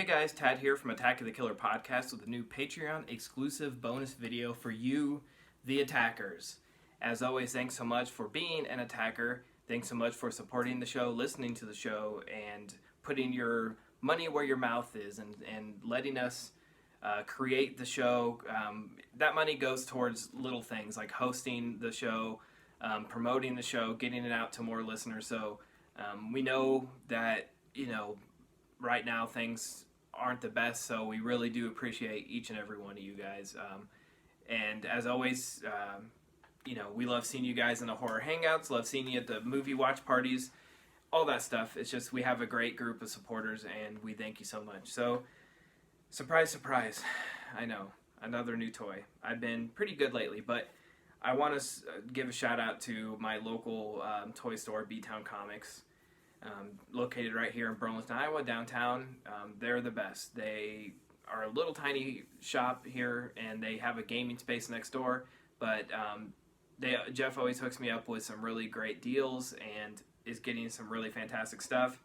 Hey guys, Tad here from Attack of the Killer podcast with a new Patreon exclusive bonus video for you, the attackers. As always, thanks so much for being an attacker. Thanks so much for supporting the show, listening to the show, and putting your money where your mouth is and letting us create the show. That money goes towards little things like hosting the show, promoting the show, getting it out to more listeners. So we know that, right now things aren't the best, so we really do appreciate each and every one of you guys. And as always, we love seeing you guys in the horror hangouts, love seeing you at the movie watch parties, all that stuff. It's just we have a great group of supporters, and we thank you so much. So, surprise, surprise, I know, another new toy. I've been pretty good lately, but I want to give a shout out to my local toy store, B-Town Comics. Located right here in Burlington, Iowa, downtown. They're the best. They are a little tiny shop here, and they have a gaming space next door, but Jeff always hooks me up with some really great deals and is getting some really fantastic stuff.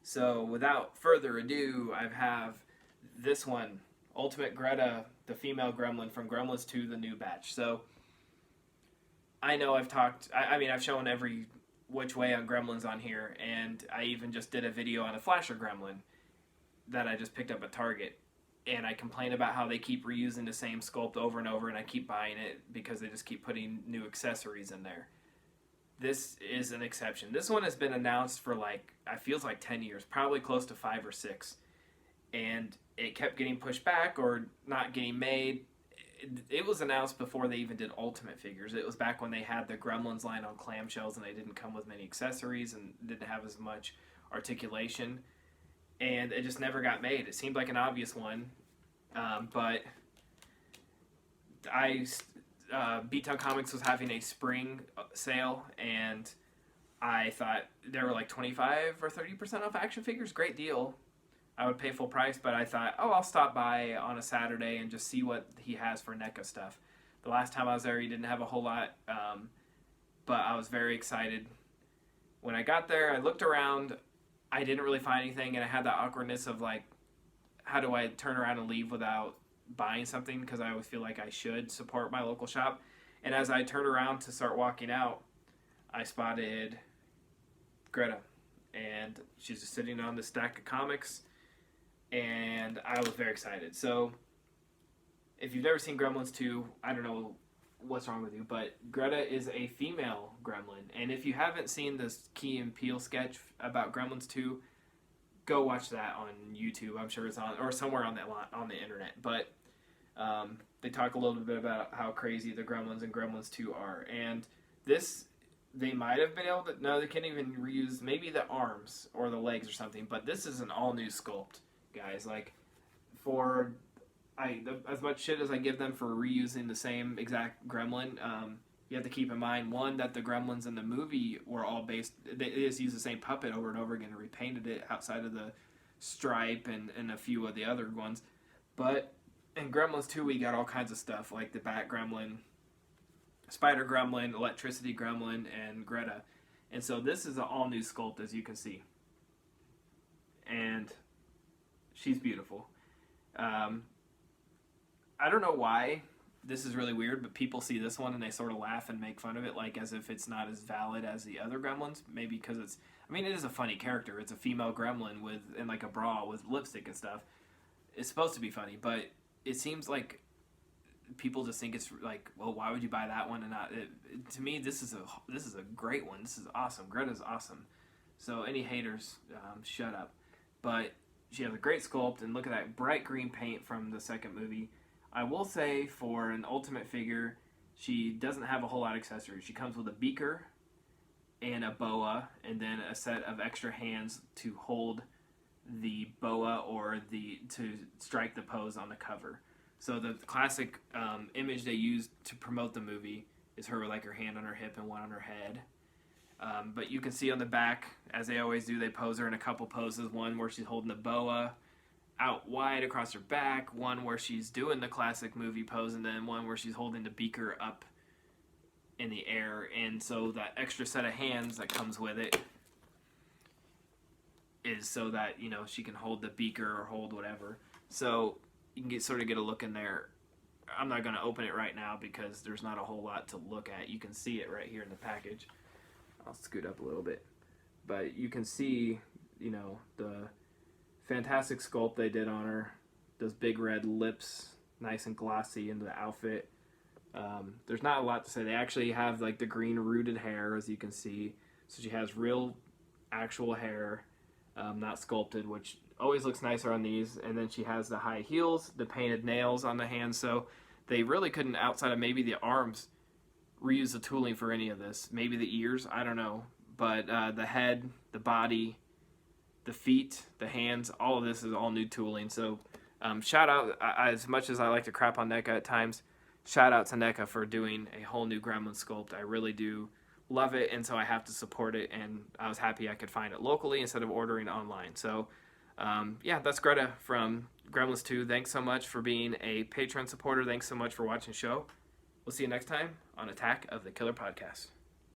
So without further ado, I have this one, Ultimate Greta, the female gremlin from Gremlins 2, the new batch. So I know I've shown every which way on Gremlins on here, and I even just did a video on a flasher gremlin that I just picked up at Target, and I complain about how they keep reusing the same sculpt over and over, and I keep buying it because they just keep putting new accessories in there. This is an exception. This one has been announced for feels like 10 years, probably close to 5 or 6, and it kept getting pushed back or not getting made. It was announced before they even did Ultimate figures. It was back when they had the Gremlins line on clamshells and they didn't come with many accessories and didn't have as much articulation. And it just never got made. It seemed like an obvious one. But B-Town Comics was having a spring sale, and I thought they were like 25 or 30% off action figures. Great deal. I would pay full price, but I thought, I'll stop by on a Saturday and just see what he has for NECA stuff. The last time I was there, he didn't have a whole lot, but I was very excited. When I got there, I looked around. I didn't really find anything, and I had that awkwardness of how do I turn around and leave without buying something, because I always feel like I should support my local shop. And as I turned around to start walking out, I spotted Greta, and she's just sitting on this stack of comics. And I was very excited. So, if you've never seen Gremlins 2, I don't know what's wrong with you, but Greta is a female gremlin. And if you haven't seen this Key and Peele sketch about Gremlins 2, go watch that on YouTube. I'm sure it's on, or somewhere on the internet. But they talk a little bit about how crazy the Gremlins and Gremlins 2 are. And this, they might have been able to, no, they can't even reuse maybe the arms or the legs or something, but this is an all-new sculpt. Guys, as much shit as I give them for reusing the same exact gremlin, you have to keep in mind, one, that the gremlins in the movie were all they just used the same puppet over and over again and repainted it outside of the stripe and a few of the other ones. But in Gremlins 2, we got all kinds of stuff like the Bat Gremlin, Spider Gremlin, Electricity Gremlin, and Greta. And so this is an all-new sculpt, as you can see. And she's beautiful. I don't know why this is really weird, but people see this one and they sort of laugh and make fun of it, as if it's not as valid as the other Gremlins. Maybe because it is a funny character. It's a female gremlin in a bra with lipstick and stuff. It's supposed to be funny, but it seems like people just think it's well, why would you buy that one and not? To me, this is a great one. This is awesome. Greta's awesome. So any haters, shut up. But she has a great sculpt, and look at that bright green paint from the second movie. I will say, for an Ultimate figure, she doesn't have a whole lot of accessories. She comes with a beaker and a boa, and then a set of extra hands to hold the boa or to strike the pose on the cover. So the classic image they used to promote the movie is her with her hand on her hip and one on her head. But you can see on the back, as they always do, they pose her in a couple poses. One where she's holding the boa out wide across her back, one where she's doing the classic movie pose, and then one where she's holding the beaker up in the air. And so that extra set of hands that comes with it is so that, you know, she can hold the beaker or hold whatever. So you can sort of get a look in there. I'm not going to open it right now because there's not a whole lot to look at. You can see it right here in the package. I'll scoot up a little bit. But you can see, you know, the fantastic sculpt they did on her. Those big red lips, nice and glossy into the outfit. There's not a lot to say. They actually have like the green rooted hair, as you can see. So she has real, actual hair, not sculpted, which always looks nicer on these. And then she has the high heels, the painted nails on the hands. So they really couldn't, outside of maybe the arms, reuse the tooling for any of this. Maybe the ears, I don't know. But the head, the body, the feet, the hands, all of this is all new tooling. So shout out, as much as I like to crap on NECA at times, shout out to NECA for doing a whole new Gremlin sculpt. I really do love it, and so I have to support it, and I was happy I could find it locally instead of ordering online. So yeah, that's Greta from Gremlins 2. Thanks so much for being a Patreon supporter. Thanks so much for watching the show. We'll see you next time on Attack of the Killer Podcast.